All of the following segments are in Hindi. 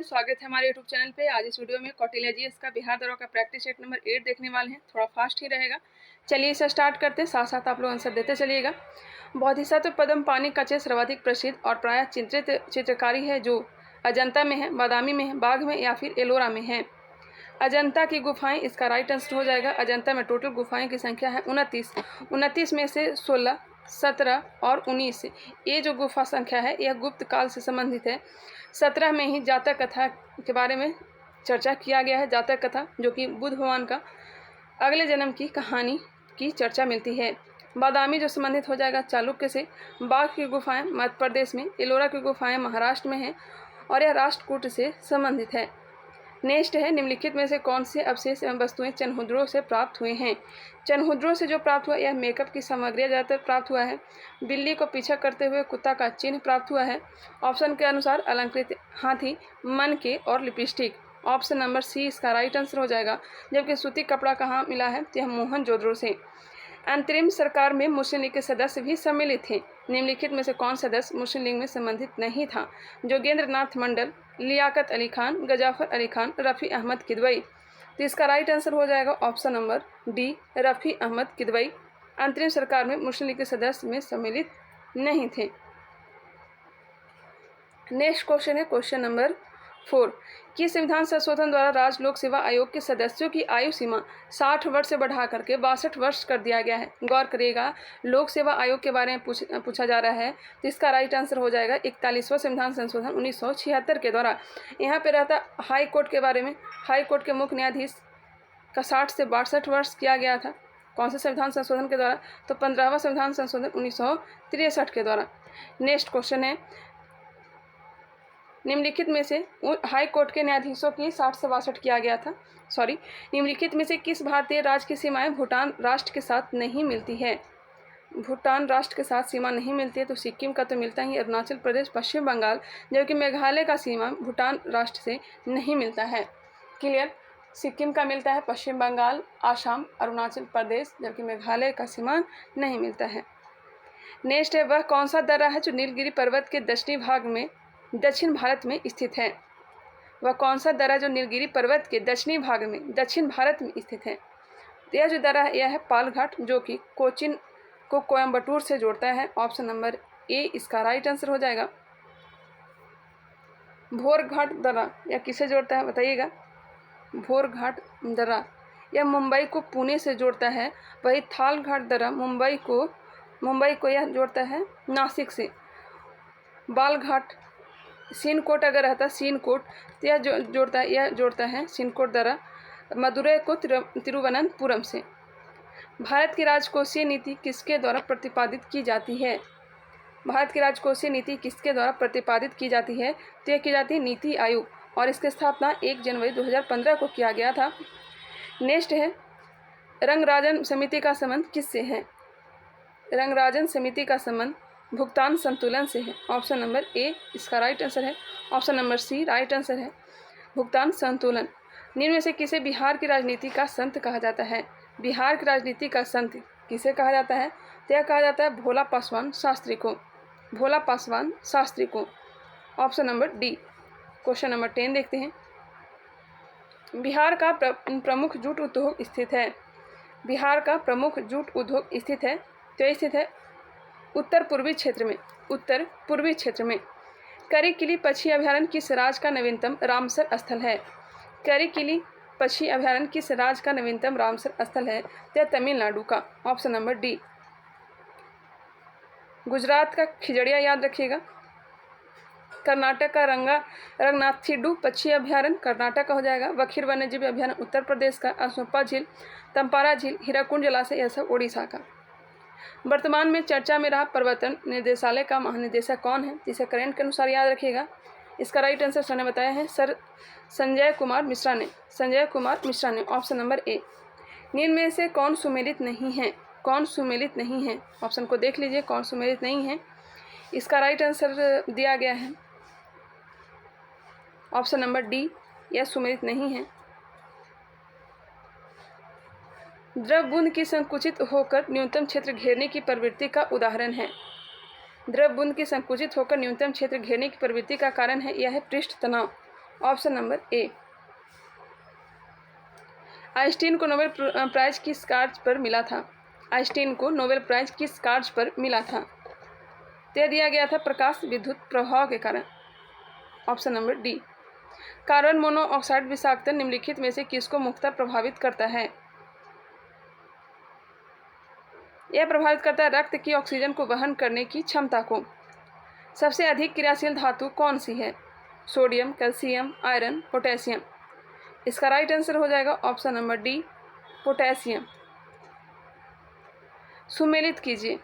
स्वागत है हमारे YouTube चैनल पे। आज इस वीडियो में कौटिल्य जीएस का बिहार दौरा का प्रैक्टिस सेट नंबर 8 देखने वाले हैं। थोड़ा फास्ट ही रहेगा। चलिए इसे स्टार्ट करते हैं, साथ साथ आप लोग आंसर देते चलिएगा। बोधिसत्व पद्म पानी का चित्र सर्वाधिक प्रसिद्ध और प्रायः चित्रित चित्रकारी है जो अजंता में है, बादामी में है, बाघ में या फिर एलोरा में है। अजंता की गुफाएं इसका राइट आंसर हो जाएगा। अजंता में टोटल गुफाएं की संख्या है 29 में से 16, 17 और 19। ये जो गुफा संख्या है यह गुप्त काल से संबंधित है। 17 में ही जातक कथा के बारे में चर्चा किया गया है। जातक कथा जो कि बुद्ध भगवान का अगले जन्म की कहानी की चर्चा मिलती है। बादामी जो संबंधित हो जाएगा चालुक्य से। बाघ की गुफाएं मध्य प्रदेश में, एलोरा की गुफाएं महाराष्ट्र में हैं और यह राष्ट्रकूट से संबंधित है। नेक्स्ट है, निम्नलिखित में से कौन से अवशेष एवं वस्तुएं चनहुद्रों से प्राप्त हुए हैं। चनहुद्रों से जो प्राप्त हुआ यह मेकअप की सामग्री ज़्यादातर प्राप्त हुआ है। बिल्ली को पीछा करते हुए कुत्ता का चिन्ह प्राप्त हुआ है। ऑप्शन के अनुसार अलंकृत हाथी, मनके और लिपस्टिक। ऑप्शन नंबर सी इसका राइट आंसर हो जाएगा। जबकि सूती कपड़ा कहाँ मिला है, यह मोहनजोदड़ो से। अंतरिम सरकार में मुस्लिम लीग के सदस्य भी सम्मिलित थे। निम्नलिखित में से कौन सदस्य मुस्लिम लीग में संबंधित नहीं था। जोगेंद्र नाथ मंडल, लियाकत अली खान, गजाफर अली खान, रफ़ी अहमद किदवई। तो इसका राइट आंसर हो जाएगा option number D, Rafi Ahmed Kidwai अंतरिम सरकार में मुस्लिम लीग के सदस्य में सम्मिलित नहीं थे। नेक्स्ट क्वेश्चन है क्वेश्चन नंबर 4। किस संविधान संशोधन द्वारा राज्य लोक सेवा आयोग के सदस्यों की आयु सीमा 60 वर्ष से बढ़ा करके 62 वर्ष कर दिया गया है। गौर करिएगा, लोक सेवा आयोग के बारे में पूछा जा रहा है, तो इसका राइट आंसर हो जाएगा 41वां संविधान संशोधन 1976 के द्वारा। यहाँ पे रहता हाई कोर्ट के बारे में। हाई कोर्ट के मुख्य न्यायाधीश का 60 से 62 वर्ष किया गया था। कौन से संविधान संशोधन के द्वारा? तो 15वां संविधान संशोधन 1963 के द्वारा। नेक्स्ट क्वेश्चन है, निम्नलिखित में से हाई कोर्ट के न्यायाधीशों की 60 से 62 किया गया था। निम्नलिखित में से किस भारतीय राज्य की सीमाएं भूटान राष्ट्र के साथ नहीं मिलती है। भूटान राष्ट्र के साथ सीमा नहीं मिलती है तो सिक्किम का तो मिलता ही, अरुणाचल प्रदेश, पश्चिम बंगाल, जबकि मेघालय का सीमा भूटान राष्ट्र से नहीं मिलता है। क्लियर? सिक्किम का मिलता है, पश्चिम बंगाल, आसाम, अरुणाचल प्रदेश, जबकि मेघालय का सीमा नहीं मिलता है। नेक्स्ट है, वह कौन सा दर्रा है जो नीलगिरी पर्वत के दक्षिण भारत में स्थित है। वह कौन सा दर्रा जो नीलगिरी पर्वत के दक्षिणी भाग में दक्षिण भारत में स्थित है। यह जो दर्रा है यह है पालघाट, जो कि कोचिन को कोयम्बटूर से जोड़ता है। ऑप्शन नंबर ए इसका राइट आंसर हो जाएगा। भोरघाट दर्रा यह किसे जोड़ता है बताइएगा। भोरघाट दर्रा यह मुंबई को पुणे से जोड़ता है। वही थालघाट दर्रा मुंबई को यह जोड़ता है नासिक से। बालघाट सीनकोट अगर रहता सीनकोट तो यह जोड़ता है सीनकोट दर्रा मदुरै को तिरुवनंतपुरम से। भारत की राजकोषीय नीति किसके द्वारा प्रतिपादित की जाती है। भारत की राजकोषीय नीति किसके द्वारा प्रतिपादित की जाती है, तो यह की जाती है नीति आयोग, और इसकी स्थापना 1 जनवरी 2015 को किया गया था। नेक्स्ट है, रंगराजन समिति का संबंध किससे है। रंगराजन समिति का संबंध भुगतान संतुलन से है। ऑप्शन नंबर ए इसका राइट आंसर है। Option number C right answer है, भुगतान संतुलन। निम्न में से किसे बिहार की राजनीति का संत कहा जाता है। बिहार की राजनीति का संत किसे कहा जाता है, तो यह कहा जाता है भोला पासवान शास्त्री को। भोला पासवान शास्त्री को। Option number D. Question number 10 देखते हैं। बिहार का प्रमुख जूट उद्योग स्थित है। बिहार का प्रमुख जूट उद्योग स्थित है, तो यह स्थित है उत्तर पूर्वी क्षेत्र में। करिकिली पक्षी अभयारण्य किस राज्य का नवीनतम रामसर स्थल है। करिकिली पक्षी अभयारण्य किस राज्य का नवीनतम रामसर स्थल है, तो तमिलनाडु का। Option number D. गुजरात का खिजड़िया याद रखिएगा। कर्नाटक का रंगनाथिडू पक्षी अभयारण्य कर्नाटक का हो जाएगा। वखिर वन्यजीव अभयारण्य उत्तर प्रदेश का। असोपा झील, तंपारा झील, हीराकुंड जलाशय यह सब उड़ीसा का। वर्तमान में चर्चा में रहा प्रवर्तन निदेशालय का महानिदेशक कौन है, जिसे करेंट के अनुसार याद रखिएगा। इसका राइट आंसर सर ने बताया है सर संजय कुमार मिश्रा ने। ऑप्शन नंबर ए। निम्न में से कौन सुमेलित नहीं है। ऑप्शन को देख लीजिए, कौन सुमेलित नहीं है। इसका राइट आंसर दिया गया है ऑप्शन नंबर डी, यह सुमेलित नहीं है। द्रव बूंद की संकुचित होकर न्यूनतम क्षेत्र घेरने की प्रवृत्ति का उदाहरण है। द्रव बूंद की संकुचित होकर न्यूनतम क्षेत्र घेरने की प्रवृत्ति का कारण है यह है पृष्ठ तनाव। ऑप्शन नंबर ए। आइंस्टीन को नोबेल प्राइज किस कार्य पर मिला था? आइंस्टीन को नोबेल प्राइज किस कार्य पर मिला था? दे दिया गया था प्रकाश विद्युत प्रभाव के कारण। Option number D. Carbon monoxide विषाक्तता निम्नलिखित में से किसको मुख्यतः प्रभावित करता है? यह प्रभावित करता है रक्त की ऑक्सीजन को वहन करने की क्षमता को। सबसे अधिक क्रियाशील धातु कौन सी है? Sodium, calcium, iron, potassium. इसका राइट आंसर हो जाएगा ऑप्शन नंबर डी, पोटेशियम। सुमेलित कीजिए।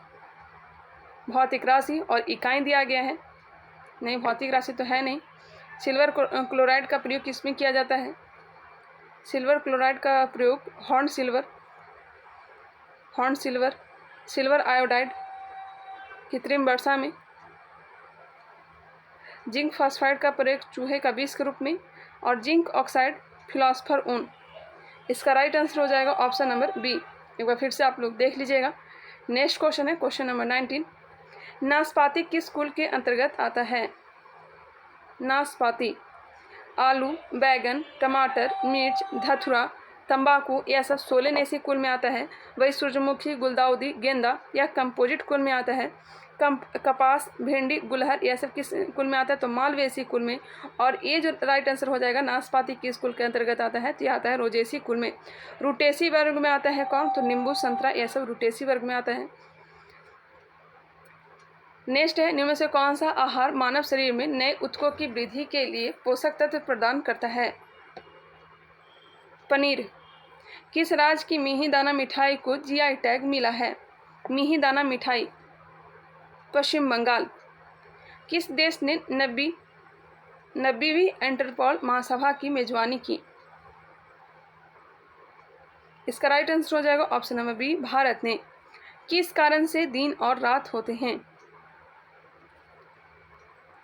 भौतिक राशि और इकाई दिया गया है। नहीं, भौतिक राशि तो है नहीं। सिल्वर क्लोराइड का प्रयोग किसमें किया जाता है? सिल्वर क्लोराइड का प्रयोग हॉर्न सिल्वर, सिल्वर आयोडाइड, कृत्रिम वर्षा में। जिंक फॉस्फाइड का प्रयोग चूहे का विष के रूप में, और जिंक ऑक्साइड फिलॉस्फर ऊन। इसका राइट आंसर हो जाएगा ऑप्शन नंबर बी। एक बार फिर से आप लोग देख लीजिएगा। नेक्स्ट क्वेश्चन है क्वेश्चन नंबर 19। नाशपाती किस कुल के अंतर्गत आता है? नाशपाती आलू, बैगन, टमाटर, मिर्च, धतूरा, तंबाकू, यह सब सोलेनेसी कुल में आता है। वही सूरजमुखी, गुलदाउदी, गेंदा या कंपोजिट कुल में आता है। कपास, भिंडी, गुलहर, यह सब किस कुल में आता है? तो मालवेसी कुल में। और ये जो राइट आंसर हो जाएगा नाशपाती किस कुल के अंतर्गत आता है? तो यह आता है रोजेसी कुल में। रूटेसी वर्ग में आता है कौन? तो नींबू, संतरा, यह सब रूटेसी वर्ग में आता है। नेक्स्ट है, निम्न में से कौन सा आहार मानव शरीर में नए ऊतकों की वृद्धि के लिए पोषक तत्व प्रदान करता है? पनीर। किस राज्य की मिहिदाना मिठाई को जीआई टैग मिला है? मिहिदाना मिठाई पश्चिम बंगाल। किस देश ने 90वीं इंटरपोल महासभा की मेजबानी की? इसका राइट आंसर हो जाएगा ऑप्शन नंबर बी, भारत ने। किस कारण से दिन और रात होते हैं?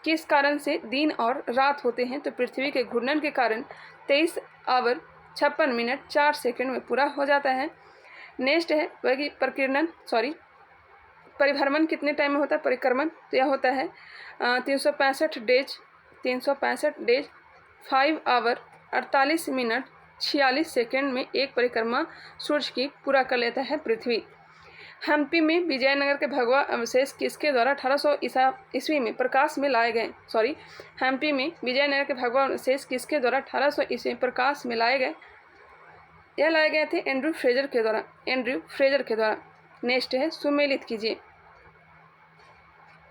किस कारण से दिन और रात होते हैं? तो पृथ्वी के घूर्णन के कारण 23 आवर 56 मिनट 4 सेकंड में पूरा हो जाता है। नेक्स्ट है वह कि परिभ्रमण कितने टाइम में होता है? परिक्रमण, तो यह होता है 365 डेज 5 आवर 48 मिनट 46 सेकंड में एक परिक्रमा सूर्य की पूरा कर लेता है पृथ्वी। हम्पी में विजयनगर के भगवा अवशेष किसके द्वारा 1800 ईस्वी में प्रकाश में लाए गए? हम्पी में विजयनगर के भगवा अवशेष किसके द्वारा 1800 ईस्वी में प्रकाश में लाए गए? यह लाए गए थे एंड्रयू फ्रेजर के द्वारा। नेक्स्ट है, सुमेलित कीजिए।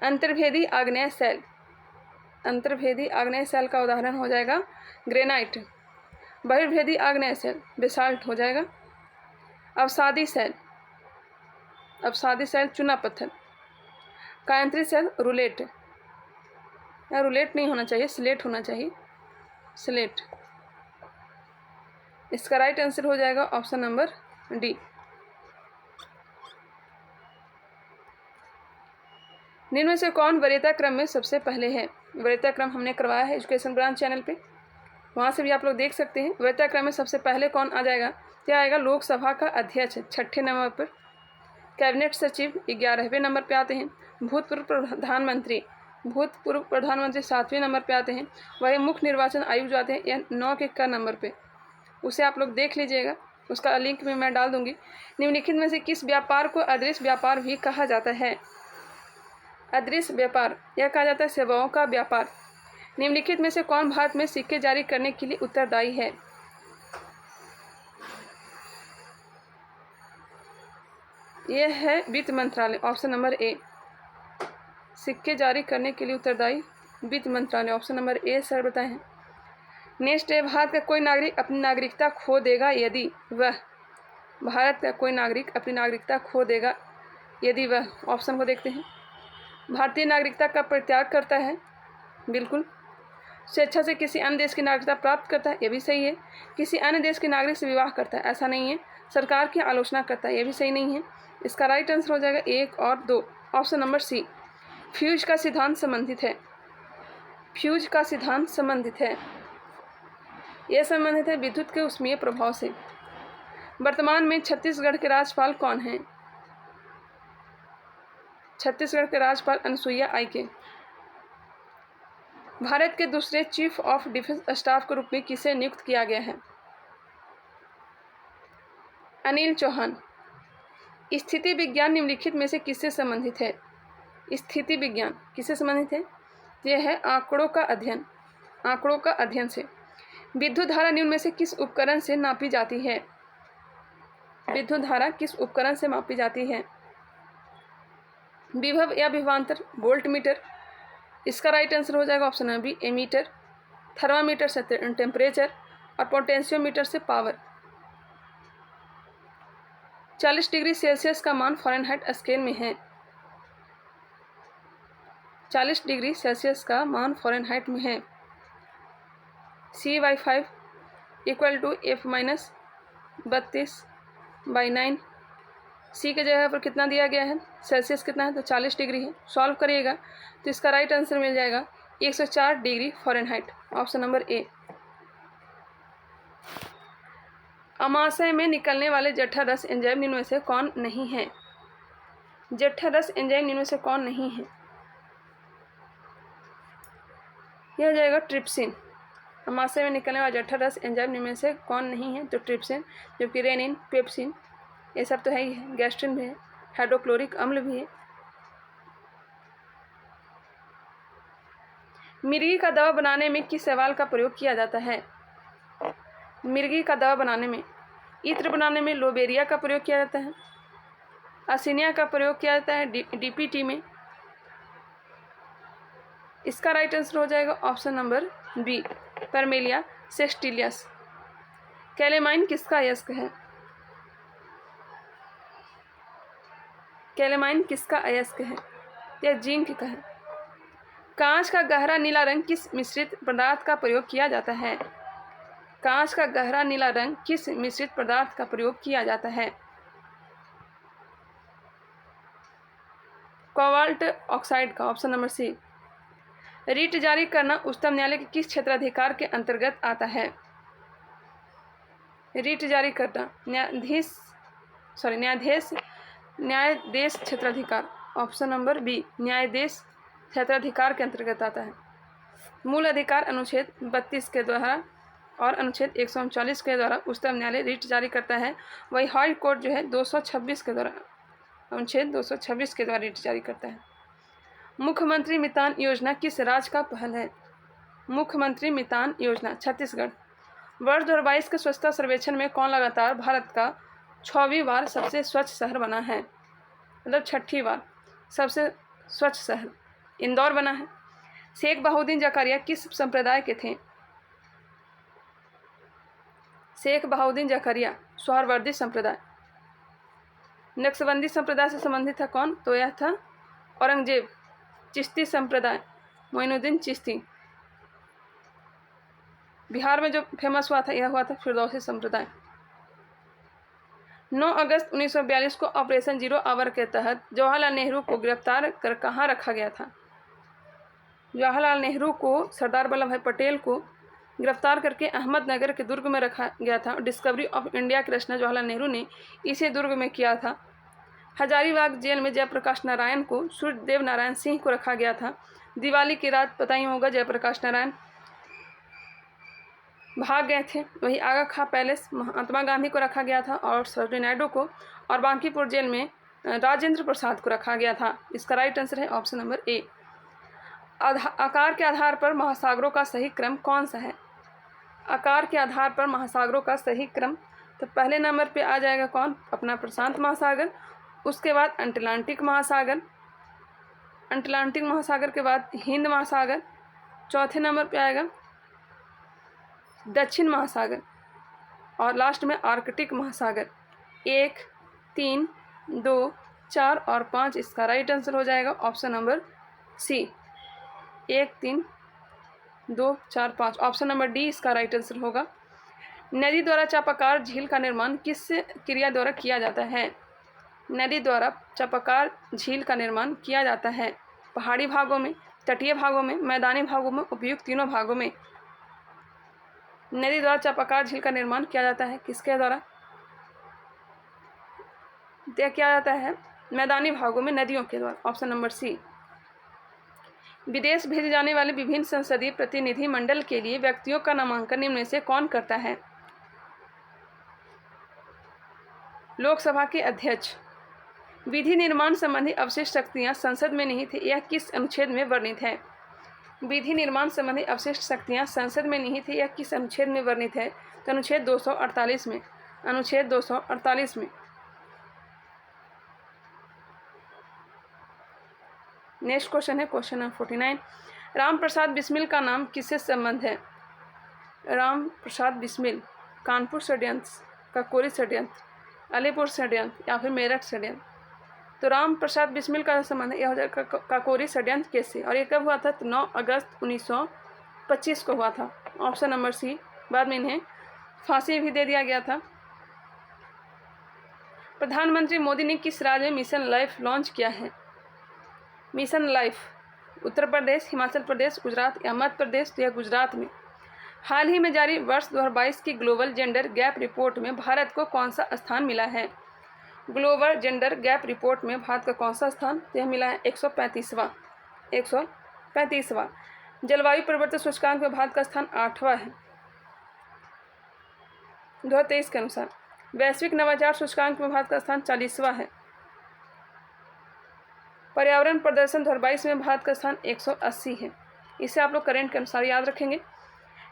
अंतर्भेदी आग्नेय सेल का उदाहरण हो जाएगा ग्रेनाइट। बहिर्भेदी आग्नेय सेल बेसाल्ट हो जाएगा। अवसादी सेल चूना पत्थर। कायंत्री सेल रूलेट नहीं होना चाहिए, स्लेट होना चाहिए, स्लेट। इसका राइट आंसर हो जाएगा ऑप्शन नंबर डी। निम्न में से कौन वरीयता क्रम में सबसे पहले है? वरीयता क्रम हमने करवाया है एजुकेशन ब्रांच चैनल पे, वहाँ से भी आप लोग देख सकते हैं। वरीयता क्रम में सबसे पहले कौन आ जाएगा? क्या आएगा? लोकसभा का अध्यक्ष 6ठे नंबर पर, कैबिनेट सचिव 11वें नंबर पे आते हैं, भूतपूर्व प्रधानमंत्री 7वें नंबर पे आते हैं। वही मुख्य निर्वाचन आयुक्त जो आते हैं यह 9 के नंबर पे, उसे आप लोग देख लीजिएगा, उसका लिंक भी मैं डाल दूंगी। निम्नलिखित में से किस व्यापार को अदृश्य व्यापार भी कहा जाता है? अदृश्य व्यापार यह कहा जाता है सेवाओं का व्यापार। निम्नलिखित में से कौन भारत में सिक्के जारी करने के लिए उत्तरदायी है? यह है वित्त मंत्रालय, ऑप्शन नंबर ए। सिक्के जारी करने के लिए उत्तरदायी वित्त मंत्रालय, ऑप्शन नंबर ए सर बताए हैं। नेक्स्ट है, भारत का कोई नागरिक अपनी नागरिकता खो देगा यदि वह ऑप्शन को देखते हैं। भारतीय नागरिकता का परित्याग करता है, बिल्कुल। स्वेच्छा से किसी अन्य देश की नागरिकता प्राप्त करता है, यह भी सही है। किसी अन्य देश के नागरिक से विवाह करता है, ऐसा नहीं है। सरकार की आलोचना करता है, यह भी सही नहीं है। इसका राइट आंसर हो जाएगा 1 और 2, ऑप्शन नंबर सी। फ्यूज का सिद्धांत संबंधित है। यह संबंधित है विद्युत के ऊष्मीय प्रभाव से। वर्तमान में छत्तीसगढ़ के राज्यपाल कौन हैं? छत्तीसगढ़ के राज्यपाल अनुसुईया आइके। भारत के दूसरे चीफ ऑफ डिफेंस स्टाफ के रूप में किसे नियुक्त किया गया है? अनिल चौहान। स्थिति विज्ञान निम्नलिखित में से किससे संबंधित है? स्थिति विज्ञान किससे संबंधित है? यह है आंकड़ों का अध्ययन, आंकड़ों का अध्ययन से। विद्युत धारा निम्न में से किस उपकरण से नापी जाती है? विद्युत धारा किस उपकरण से मापी जाती है? विभव या विभवांतर, वोल्ट मीटर। इसका राइट आंसर हो जाएगा ऑप्शन बी एमीटर। थर्मामीटर से टेम्परेचर और पोटेंशियोमीटर से पावर। 40 डिग्री सेल्सियस का मान फ़ारेनहाइट स्केल में है। 40 डिग्री सेल्सियस का मान फ़ारेनहाइट में है। CY5 equal to F-32/9। सी के जगह पर कितना दिया गया है? सेल्सियस कितना है? तो 40 डिग्री है। सॉल्व करिएगा तो इसका राइट आंसर मिल जाएगा 104 degree Fahrenheit, option number A. अमाशय में निकलने वाले जठर रस एंजाइम निम्न में से कौन नहीं है? जठर रस एंजाइम निम्न में से कौन नहीं है? यह हो जाएगा ट्रिप्सिन। अमाशय में निकलने वाला जठर रस एंजाइम निम्न में से कौन नहीं है? तो ट्रिप्सिन, जबकि रेनिन, पेप्सिन ये सब तो है ही है। गैस्ट्रिन भी है, हाइड्रोक्लोरिक अम्ल भी है। मिर्गी का दवा बनाने में किस शैवाल का प्रयोग किया जाता है? मिर्गी का दवा बनाने में, इत्र बनाने में लोबेरिया का प्रयोग किया जाता है। असिनिया का प्रयोग किया जाता है DPT में। इसका राइट आंसर हो जाएगा ऑप्शन नंबर बी परमेलिया सेस्टिलियस। कैलेमाइन किसका अयस्क है? कैलेमाइन किसका अयस्क है? यह जिंक का है। कांच का गहरा नीला रंग किस मिश्रित पदार्थ का प्रयोग किया जाता है? कांच का गहरा नीला रंग किस मिश्रित पदार्थ का प्रयोग किया जाता है? कोबाल्ट ऑक्साइड का, ऑप्शन नंबर सी। रिट जारी करना उच्चतम न्यायालय के किस क्षेत्राधिकार के अंतर्गत आता है? रिट जारी करना न्यायाधीश क्षेत्राधिकार, ऑप्शन नंबर बी न्यायाधीश क्षेत्राधिकार के अंतर्गत आता है। मूल अधिकार अनुच्छेद 32 के द्वारा और अनुच्छेद 139 के द्वारा उच्चतम न्यायालय रिट जारी करता है। वही हाई कोर्ट जो है 226 के द्वारा, अनुच्छेद 226 के द्वारा रिट जारी करता है। मुख्यमंत्री मितान योजना किस राज्य का पहल है? मुख्यमंत्री मितान योजना छत्तीसगढ़। वर्ष 2022 के स्वच्छता सर्वेक्षण में कौन लगातार भारत का 6वीं बार सबसे स्वच्छ शहर बना है? मतलब 6ठी बार सबसे स्वच्छ शहर इंदौर बना है। शेख बहाउद्दीन जकारिया किस संप्रदाय के थे? शेख बहाउद्दीन जकारिया सोहरावर्दी संप्रदाय। नक्शबंदी संप्रदाय से संबंधित था कौन? तो यह था औरंगजेब। चिश्ती संप्रदाय, मोइनुद्दीन चिश्ती। बिहार में जो फेमस हुआ था यह हुआ था फिरदौसी संप्रदाय। 9 अगस्त 1942 को ऑपरेशन जीरो आवर के तहत जवाहरलाल नेहरू को गिरफ्तार कर कहाँ रखा गया था? जवाहरलाल नेहरू को, सरदार वल्लभ भाई पटेल को गिरफ्तार करके अहमदनगर के दुर्ग में रखा गया था। डिस्कवरी ऑफ इंडिया की रचना जवाहरलाल नेहरू ने इसी दुर्ग में किया था। हजारीबाग जेल में जयप्रकाश नारायण को सूर्यदेव नारायण सिंह को रखा गया था। दिवाली की रात पता ही होगा जयप्रकाश नारायण भाग गए थे। वही आगा खां पैलेस महात्मा गांधी को रखा गया था और सरोजिनी नायडू को, और बांकीपुर जेल में राजेंद्र प्रसाद को रखा गया था। इसका राइट आंसर है ऑप्शन नंबर ए। आकार के आधार पर महासागरों का सही क्रम कौन सा है? आकार के आधार पर महासागरों का सही क्रम, तो पहले नंबर पे आ जाएगा कौन? अपना प्रशांत महासागर, उसके बाद अटलांटिक महासागर, अटलांटिक महासागर के बाद हिंद महासागर, चौथे नंबर पे आएगा दक्षिण महासागर, और लास्ट में आर्कटिक महासागर। 1, 3, 2, 4 और 5 इसका राइट आंसर हो जाएगा option number C. 1, 3, 2, 4, 5, option number D इसका राइट आंसर होगा। नदी द्वारा चापाकार झील का निर्माण किस क्रिया द्वारा किया जाता है? नदी द्वारा चापाकार झील का निर्माण किया जाता है पहाड़ी भागों में, तटीय भागों में, मैदानी भागों में, उपयुक्त तीनों भागों में। नदी द्वारा चापाकार झील का निर्माण किया जाता है किसके द्वारा? किया जाता है मैदानी भागों में नदियों के द्वारा, ऑप्शन नंबर सी। विदेश भेजे जाने वाले विभिन्न संसदीय प्रतिनिधि मंडल के लिए व्यक्तियों का नामांकन निम्न में से कौन करता है? लोकसभा के अध्यक्ष। विधि निर्माण संबंधी अवशिष्ट शक्तियां संसद में निहित है, यह किस अनुच्छेद में वर्णित है? विधि निर्माण संबंधी अवशिष्ट शक्तियां संसद में निहित है, यह किस अनुच्छेद में वर्णित है? तो अनुच्छेद 248 में। अनुच्छेद 248 में। नेक्स्ट क्वेश्चन है क्वेश्चन नंबर 49। राम प्रसाद बिस्मिल का नाम किससे संबंध है? राम प्रसाद बिस्मिल कानपुर षड्यंत्र, काकोरी षड्यंत्र, अलीपुर षड्यंत्र या फिर मेरठ षड्यंत्र? तो राम प्रसाद बिस्मिल का संबंध यह हो जाएगा काकोरी षड्यंत्र केस से। और ये कब हुआ था? तो 9 अगस्त 1925 को हुआ था। Option number C. बाद में इन्हें फांसी भी दे दिया गया था। प्रधानमंत्री मोदी ने किस राज्य में मिशन लाइफ लॉन्च किया है? मिशन लाइफ उत्तर प्रदेश, हिमाचल प्रदेश, गुजरात या मध्य प्रदेश? तो यह गुजरात में। हाल ही में जारी वर्ष 2022 की ग्लोबल जेंडर गैप रिपोर्ट में भारत को कौन सा स्थान मिला है? ग्लोबल जेंडर गैप रिपोर्ट में भारत का कौन सा स्थान? तो यह मिला है 135वां। 135वां। जलवायु परिवर्तन सूचकांक में भारत का स्थान 8वां है 2023 के अनुसार। वैश्विक नवाचार सूचकांक में भारत का स्थान 40वां है। पर्यावरण प्रदर्शन 2022 में भारत का स्थान 180 है। इसे आप लोग करंट के अनुसार याद रखेंगे।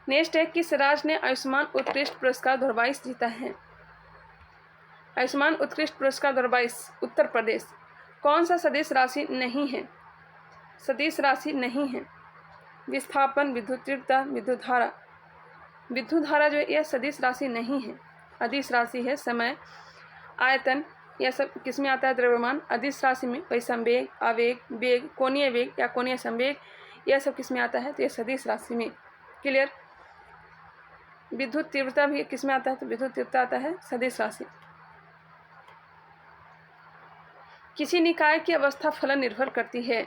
नेक्स्ट है, किस राज्य ने आयुष्मान उत्कृष्ट पुरस्कार 2022 जीता है? आयुष्मान उत्कृष्ट पुरस्कार 2022 उत्तर प्रदेश। कौन सा सदिश राशि नहीं है? सदिश राशि नहीं है विस्थापन, विद्युत तीव्रता, विद्युत धारा। विद्युत धारा जो है यह सदिश राशि नहीं है, अदिश राशि है। समय, आयतन यह सब किसमें आता है? द्रव्यमान। अदिश राशि में वही संवेग, आवेग, वेग, कोणीय वेग या कोणीय संवेग यह सब किसमें आता है? तो यह सदिश राशि में। क्लियर। विद्युत तीव्रता भी किसमें आता है? तो विद्युत तीव्रता आता है सदिश राशि। किसी निकाय की अवस्था फलन निर्भर करती है।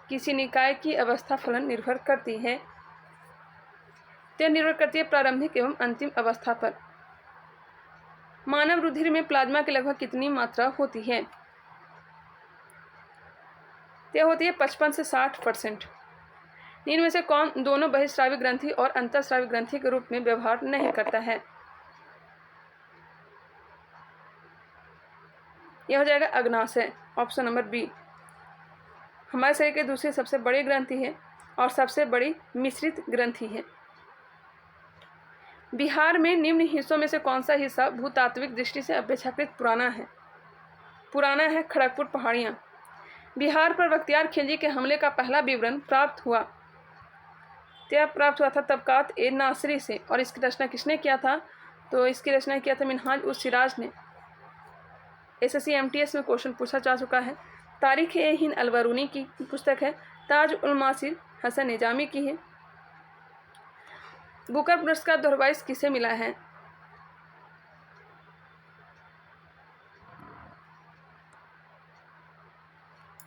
किसी निकाय की अवस्था फलन निर्भर करती है। यह निर्भर करती है प्रारंभिक एवं अंतिम अवस्था पर। मानव रुधिर में प्लाज्मा की लगभग कितनी मात्रा होती है? यह होती है 55 से 60%। इनमें में से कौन दोनों बहिस्रावी ग्रंथि और अंतःस्रावी ग्रंथि के रूप में व्यवहार नहीं करता है? यह हो जाएगा अग्नाशय। Option number B. हमारे शरीर के दूसरी सबसे बड़ी ग्रंथि है और सबसे बड़ी मिश्रित ग्रंथि है। बिहार में निम्न हिस्सों में से कौन सा हिस्सा भूतात्विक दृष्टि से अपेक्षाकृत पुराना है? पुराना है खड़गपुर पहाड़ियाँ। बिहार पर बख्तियार खिलजी के हमले का पहला विवरण प्राप्त हुआ था तबकात ए नासरी से। और इसकी रचना किसने किया था? तो इसकी रचना किया था मिनहाज उस सिराज ने। SSC MTS में क्वेश्चन पूछा जा चुका है। तारीख ए हिंद अलबरूनी की पुस्तक है। ताज उल मासिर हसन निजामी की है। बुकर पुरस्कार 2022 किसे मिला है?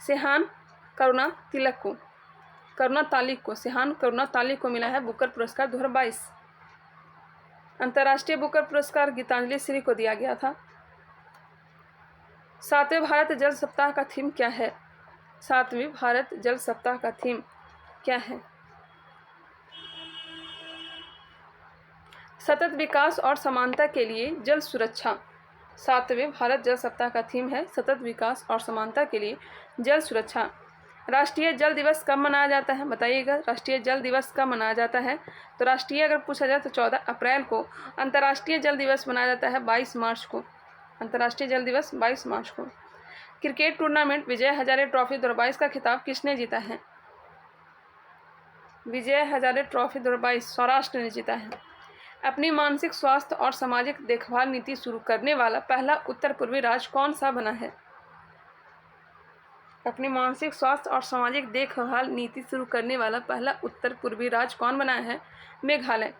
सेहान करुणा तिलक को, करुणा तालिक को, सेहान करुणा तालिक को मिला है बुकर पुरस्कार 2022। अंतर्राष्ट्रीय बुकर पुरस्कार गीतांजलि श्री को दिया गया था। 7वें भारत जल सप्ताह का थीम क्या है? 7वें भारत जल सप्ताह का थीम क्या है? सतत विकास और समानता के लिए जल सुरक्षा। 7वें भारत जल सप्ताह का थीम है सतत विकास और समानता के लिए जल सुरक्षा। राष्ट्रीय जल दिवस कब मनाया जाता है? बताइएगा, राष्ट्रीय जल दिवस कब मनाया जाता है? तो राष्ट्रीय अगर पूछा जाए तो 14 अप्रैल को। अंतर्राष्ट्रीय जल दिवस मनाया जाता है 22 मार्च को। अंतर्राष्ट्रीय जल दिवस 22 मार्च को। Cricket tournament Vijay Hazare trophy 2022 का खिताब किसने जीता है? विजय हजारे ट्रॉफी 2022 सौराष्ट्र ने जीता है। अपनी मानसिक स्वास्थ्य और सामाजिक देखभाल नीति शुरू करने वाला पहला उत्तर पूर्वी राज्य कौन सा बना है? अपनी मानसिक स्वास्थ्य और सामाजिक देखभाल नीति शुरू करने वाला पहला उत्तर पूर्वी राज्य कौन बना है? मेघालय।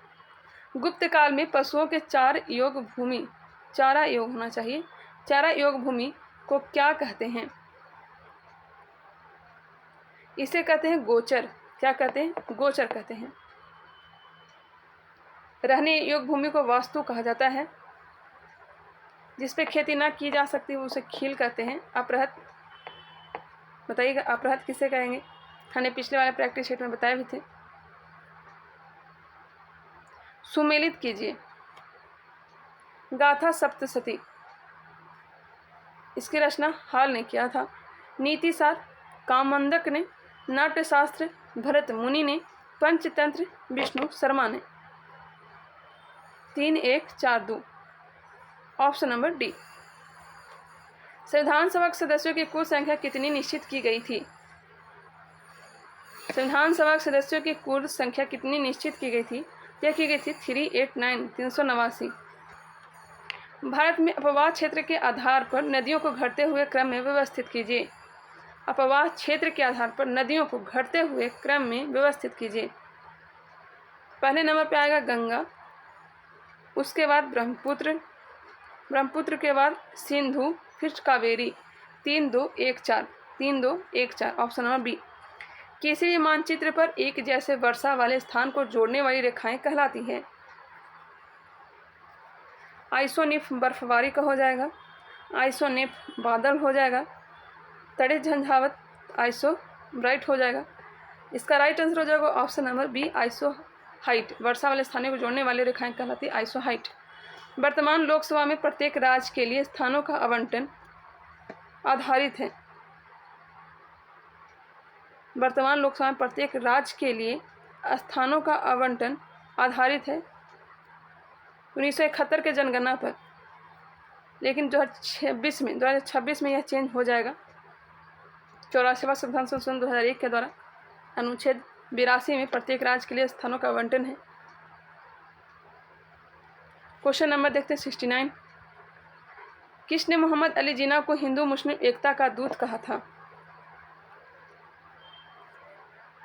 गुप्त काल में पशुओं के चारा योग होना चाहिए। चारा योग भूमि को क्या कहते हैं? इसे कहते हैं गोचर। क्या कहते हैं? गोचर कहते हैं। रहने योग्य भूमि को वास्तु कहा जाता है। जिस पे खेती ना की जा सकती उसे खील कहते हैं। अपरहत, बताइएगा अपरहत किसे कहेंगे? हमने पिछले वाले प्रैक्टिस शीट में बताए भी थे। सुमेलित कीजिए। गाथा सप्तशती, इसकी रचना हाल ने किया था। नीतिसार कामंदक ने, नाट्यशास्त्र भरत मुनि ने, पंचतंत्र विष्णु शर्मा ने। 3-1-4-2 ऑप्शन नंबर डी। संविधान सभा के सदस्यों की कुल संख्या कितनी निश्चित की गई थी? संविधान सभा के सदस्यों की कुल संख्या कितनी निश्चित की गई थी? यह की गई थी 389 भारत में अपवाह क्षेत्र के आधार पर नदियों को घटते हुए क्रम में व्यवस्थित कीजिए। अपवाह क्षेत्र के आधार पर नदियों को घटते हुए क्रम में व्यवस्थित कीजिए। पहले नंबर पे आएगा गंगा, उसके बाद ब्रह्मपुत्र, ब्रह्मपुत्र के बाद सिंधु, फिर कावेरी। 3-2-1-4 option number B. किसी भी मानचित्र पर एक जैसे वर्षा वाले स्थान को जोड़ने वाली रेखाएं कहलाती है। आइसोनिफ बर्फबारी का हो जाएगा, आइसोनिफ बादल हो जाएगा, तड़े झंझावत आइसो ब्राइट हो जाएगा। इसका राइट आंसर हो जाएगा option number B, isohyet. वर्षा वाले स्थानों को जोड़ने वाली रेखाएं कहलाती है आइसो हाइट। वर्तमान लोकसभा में प्रत्येक राज्य के लिए स्थानों का आवंटन आधारित है। वर्तमान लोकसभा में प्रत्येक राज्य के लिए स्थानों का आवंटन आधारित है 1971 के जनगणना पर, लेकिन 2026 में यह चेंज हो जाएगा। 84वां संविधान संशोधन 2001 के द्वारा अनुच्छेद 82 में प्रत्येक राज्य के लिए स्थानों का आवंटन है। क्वेश्चन नंबर देखते हैं 69। किसने मोहम्मद अली जिन्ना को हिंदू मुस्लिम एकता का दूत कहा था?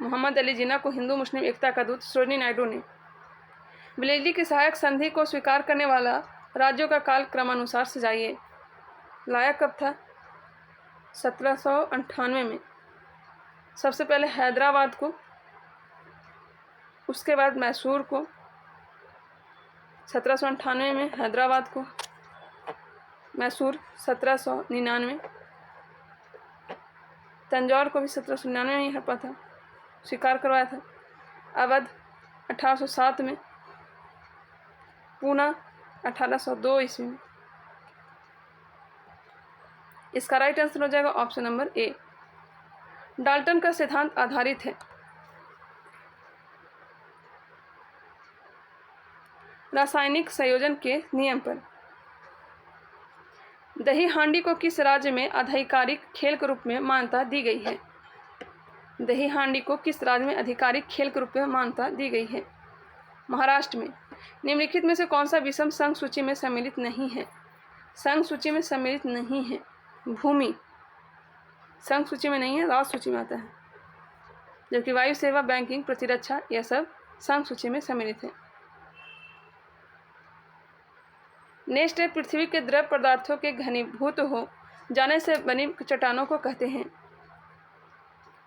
मोहम्मद अली जिन्ना को हिंदू मुस्लिम एकता का दूत सरोजिनी नायडू ने। विलेजी की सहायक संधि को स्वीकार करने वाला राज्यों का काल क्रमानुसार सजाइए। लाया कब था? 1798 में। सबसे पहले हैदराबाद को, उसके बाद मैसूर को, 1798 में हैदराबाद को, मैसूर 1799, तंजौर को भी 1799 में ही हड़पा था, स्वीकार करवाया था। अवध 1807 में, पूना 1802 ईस्वी में। इसका राइट आंसर हो जाएगा ऑप्शन नंबर ए। डाल्टन का सिद्धांत आधारित है रासायनिक संयोजन के नियम पर। दही हांडी को किस राज्य में आधिकारिक खेल के रूप में मान्यता दी गई है? दही हांडी को किस राज्य में आधिकारिक खेल के रूप में मान्यता दी गई है? महाराष्ट्र में। निम्नलिखित में से कौन सा विषम संघ सूची में सम्मिलित नहीं है? संघ सूची में सम्मिलित नहीं है। भूमि संघ सूची में नहीं है, राज्य सूची में आता है, जबकि वायु सेवा, बैंकिंग, प्रतिरक्षा यह सब संघ सूची में सम्मिलित है। नेक्स्ट है, पृथ्वी के द्रव पदार्थों के घनीभूत हो जाने से बनी चट्टानों को कहते हैं।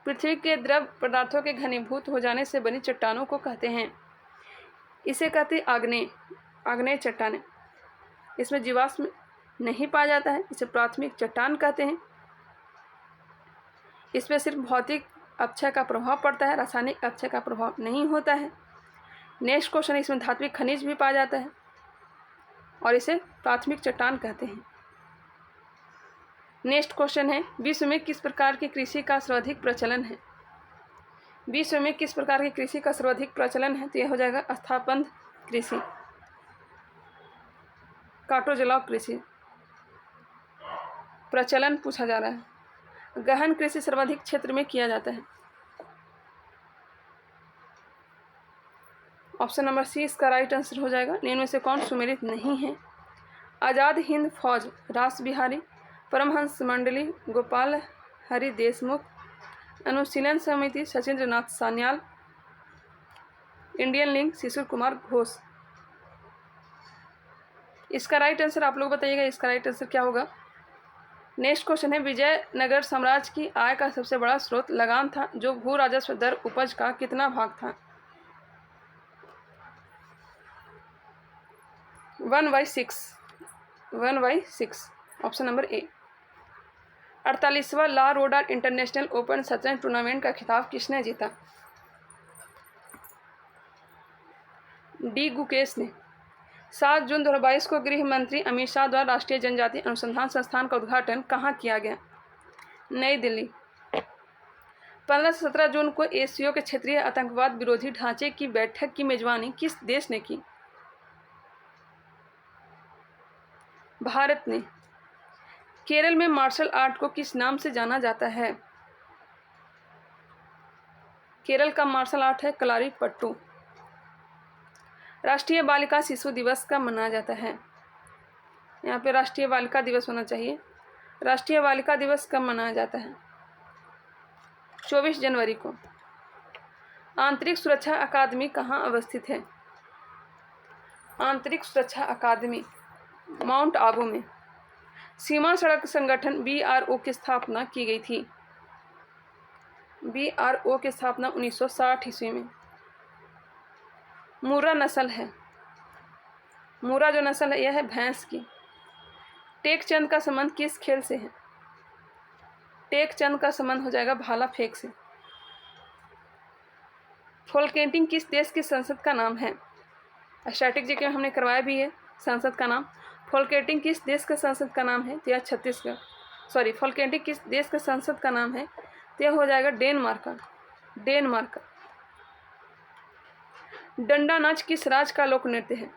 पृथ्वी के द्रव पदार्थों के घनीभूत हो जाने से बनी चट्टानों को कहते हैं। इसे कहते हैं आग्नेय चट्टानें। इसमें जीवाश्म नहीं पाया जाता है, इसे प्राथमिक चट्टान कहते हैं। इसमें सिर्फ भौतिक अपक्षय का प्रभाव पड़ता है, रासायनिक अपक्षय का प्रभाव नहीं होता है। नेक्स्ट क्वेश्चन, इसमें धात्विक खनिज भी पाया जाता है और इसे प्राथमिक चट्टान कहते हैं। नेक्स्ट क्वेश्चन है, विश्व में किस प्रकार की कृषि का सर्वाधिक प्रचलन है? विश्व में किस प्रकार की कृषि का सर्वाधिक प्रचलन है? तो यह हो जाएगा स्थापन कृषि, काटो जलाओ कृषि। प्रचलन पूछा जा रहा है। गहन कृषि सर्वाधिक क्षेत्र में किया जाता है। ऑप्शन नंबर सी इसका राइट आंसर हो जाएगा। इनमें से कौन सुमेलित नहीं है? आज़ाद हिंद फौज रास बिहारी, परमहंस मंडली गोपाल हरि देशमुख, अनुशीलन समिति सचिंद्र नाथ सान्याल, इंडियन लिंक शिशिर कुमार घोष। इसका राइट आंसर आप लोग बताइएगा, इसका राइट आंसर क्या होगा। नेक्स्ट क्वेश्चन है, विजयनगर साम्राज्य की आय का सबसे बड़ा स्रोत लगान था, जो भू राजस्व दर उपज का कितना भाग था? 1/6 ऑप्शन नंबर ए। 48वां ला रोडा इंटरनेशनल ओपन शतरंज टूर्नामेंट का खिताब किसने जीता? डी गुकेश ने। 7 जून 2022 को गृह मंत्री अमित शाह द्वारा राष्ट्रीय जनजातीय अनुसंधान संस्थान का उद्घाटन कहाँ किया गया? नई दिल्ली। 15 से 17 जून को एससीओ के क्षेत्रीय आतंकवाद विरोधी ढांचे की बैठक की मेजबानी किस देश ने की? भारत ने। केरल में मार्शल आर्ट को किस नाम से जाना जाता है? केरल का मार्शल आर्ट है कलारीपट्टू। राष्ट्रीय बालिका शिशु दिवस कब मनाया जाता है? यहाँ पे राष्ट्रीय बालिका दिवस होना चाहिए। राष्ट्रीय बालिका दिवस कब मनाया जाता है? 24 जनवरी को। आंतरिक सुरक्षा अकादमी कहाँ अवस्थित है? आंतरिक सुरक्षा अकादमी माउंट आबू में। सीमा सड़क संगठन BRO की स्थापना की गई थी? BRO की स्थापना 1960 ईस्वी में। मुर्रा नस्ल है। मुर्रा जो नस्ल है यह है भैंस की। टेकचंद का संबंध किस खेल से है? टेकचंद का संबंध हो जाएगा भाला फेंक से। फोल्केटिंग किस देश की संसद का नाम है? स्टैटिक जीके में हमने करवाया भी है संसद का नाम। फोल्केटिंग किस देश के संसद का नाम है? तो यह छत्तीसगढ़। सॉरी, फोल्केटिंग किस देश के संसद का नाम है? तो यह हो जाएगा डेनमार्क। डेनमार्क। डंडा नाच किस राज्य का लोक नृत्य है?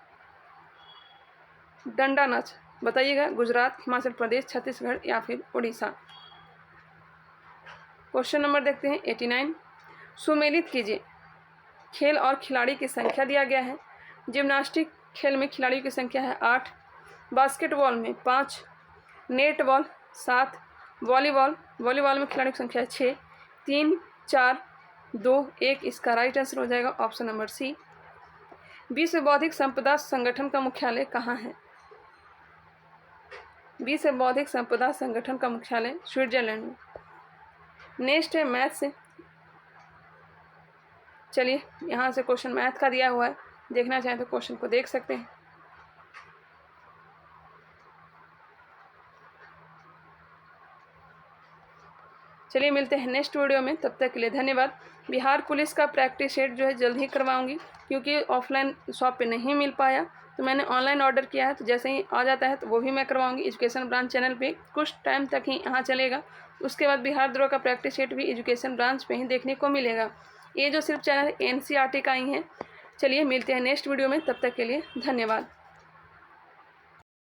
डंडा नाच बताइएगा, गुजरात, हिमाचल प्रदेश, छत्तीसगढ़ या फिर उड़ीसा। क्वेश्चन नंबर देखते हैं 89। सुमेलित कीजिए। खेल और खिलाड़ी की संख्या दिया गया है। जिम्नास्टिक खेल में खिलाड़ियों की संख्या है 8, बास्केटबॉल में 5, नेटबॉल 7, वॉलीबॉल में खिलाड़ियों की संख्या है 6, 3, 4, 2, 1। इसका राइट आंसर हो जाएगा ऑप्शन नंबर सी। विश्व बौद्धिक संपदा संगठन का मुख्यालय कहाँ है? विश्व बौद्धिक संपदा संगठन का मुख्यालय स्विट्जरलैंड में। नेक्स्ट है मैथ से। चलिए, यहाँ से क्वेश्चन मैथ का दिया हुआ है, देखना चाहें तो क्वेश्चन को देख सकते हैं। चलिए मिलते हैं नेक्स्ट वीडियो में, तब तक के लिए धन्यवाद। बिहार पुलिस का प्रैक्टिस सेट जो है जल्द ही करवाऊंगी, क्योंकि ऑफलाइन शॉप पे नहीं मिल पाया तो मैंने ऑनलाइन ऑर्डर किया है। तो जैसे ही आ जाता है तो वो भी मैं करवाऊंगी। एजुकेशन ब्रांच चैनल पे कुछ टाइम तक ही यहाँ चलेगा, उसके बाद बिहार द्रोह का प्रैक्टिस सेट भी एजुकेशन ब्रांच पे ही देखने को मिलेगा। ये जो सिर्फ चैनल NCERT का ही है। चलिए मिलते हैं नेक्स्ट वीडियो में, तब तक के लिए धन्यवाद।